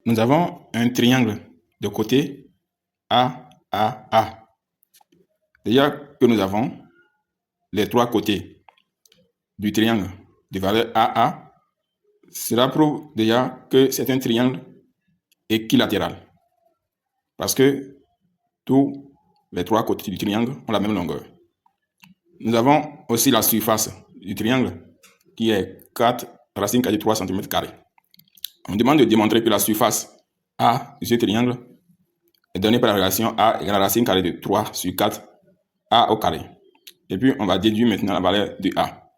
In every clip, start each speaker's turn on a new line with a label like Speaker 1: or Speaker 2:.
Speaker 1: nous avons un triangle de côté A. Déjà que nous avons les trois côtés du triangle de valeur AA, cela prouve déjà que c'est un triangle équilatéral. Parce que tous les trois côtés du triangle ont la même longueur. Nous avons aussi la surface du triangle qui est 4 racine carrée de 3 cm². On demande de démontrer que la surface A de ce triangle est donnée par la relation A égale à racine carrée de 3 sur 4 A au carré. Et puis, on va déduire maintenant la valeur de A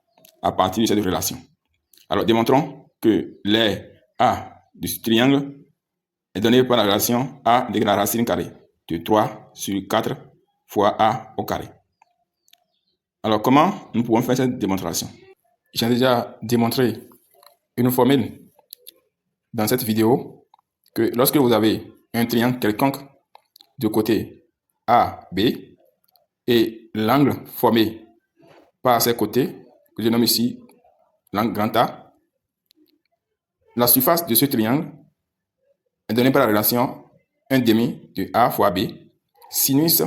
Speaker 1: à partir de cette relation. Alors, démontrons que l'aire A de ce triangle est donnée par la relation A égale à la racine carrée de 3 sur 4 fois A au carré. Alors, comment nous pouvons faire cette démonstration? J'ai déjà démontré une formule dans cette vidéo que lorsque vous avez un triangle quelconque de côté A, B et l'angle formé par ces côtés, que je nomme ici l'angle grand A, la surface de ce triangle est donnée par la relation 1/2 de A fois B, sinus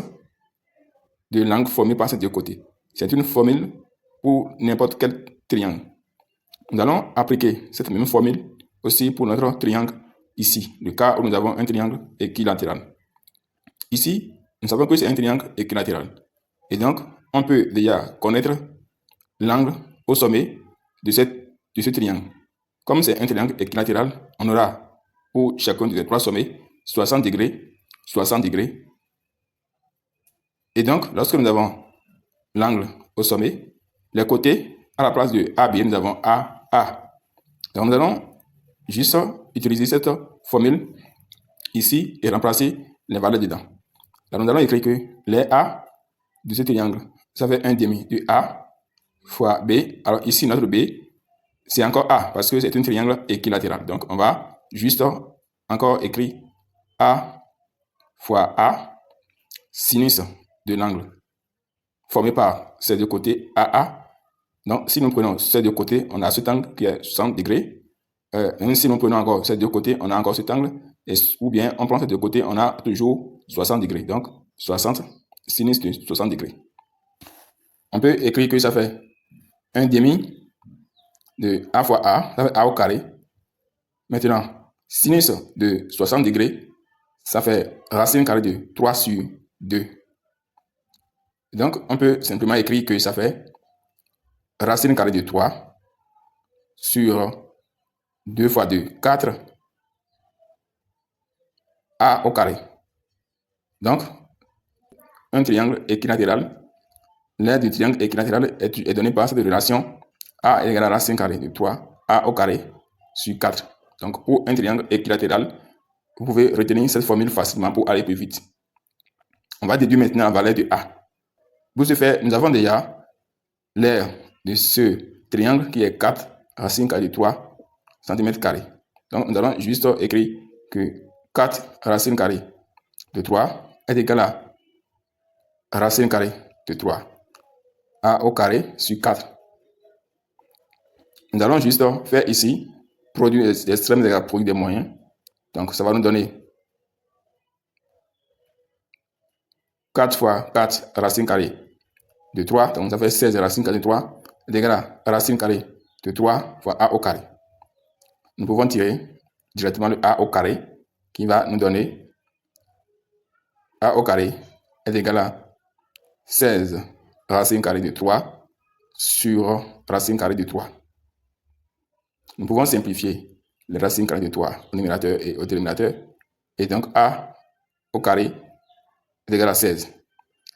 Speaker 1: de l'angle formé par ces deux côtés. C'est une formule pour n'importe quel triangle. Nous allons appliquer cette même formule aussi pour notre triangle ici, le cas où nous avons un triangle équilatéral. Ici, nous savons que c'est un triangle équilatéral. Et donc, on peut déjà connaître l'angle au sommet de ce triangle. Comme c'est un triangle équilatéral, on aura pour chacun des trois sommets 60 degrés, 60 degrés. Et donc, lorsque nous avons l'angle au sommet, les côtés, à la place de AB, nous avons AA. Donc, nous allons juste utiliser cette formule ici et remplacer les valeurs dedans. Alors, nous allons écrire que les A de ce triangle, ça fait 1/2 de A fois B. Alors, ici, notre B, c'est encore A parce que c'est un triangle équilatéral. Donc, on va juste encore écrire A fois A, sinus de l'angle formé par ces deux côtés AA. Donc, si nous prenons ces deux côtés, on a cet angle qui est 60 degrés. Même si nous prenons encore ces deux côtés, on a encore cet angle. Ou bien, on prend ces deux côtés, on a toujours 60 degrés. Donc, 60, sinus de 60 degrés. On peut écrire que ça fait 1/2 de A fois A, ça fait A au carré. Maintenant, sinus de 60 degrés, ça fait racine carrée de 3 sur 2. Donc, on peut simplement écrire que ça fait racine carrée de 3 sur 2 fois 2, 4 A au carré. Donc, un triangle équilatéral, l'aire du triangle équilatéral est donnée par cette relation A égale à racine carrée de 3 A au carré sur 4. Donc, pour un triangle équilatéral, vous pouvez retenir cette formule facilement pour aller plus vite. On va déduire maintenant la valeur de A. Pour ce faire, nous avons déjà l'aire de ce triangle qui est 4 racine carrée de 3 cm². Donc, nous allons juste écrire que 4 racine carrée de 3 est égal à racine carrée de 3 A au carré sur 4. Nous allons juste faire ici produit des extrêmes égale produit des moyens. Donc, ça va nous donner 4 fois 4 racine carrée de 3. Donc, ça fait 16 racine carrée de 3 est égal à racine carrée de 3 fois A au carré. Nous pouvons tirer directement le A au carré qui va nous donner A au carré est égal à 16 racine carrée de 3 sur racine carrée de 3. Nous pouvons simplifier les racines carrées de 3 au numérateur et au dénominateur. Et donc, A au carré est égal à 16.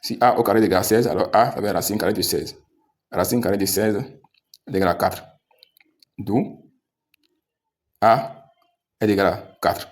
Speaker 1: Si A au carré est égal à 16, alors A, ça va être racine carrée de 16. Racine carrée de 16 est égal à 4. D'où A est égal à 4.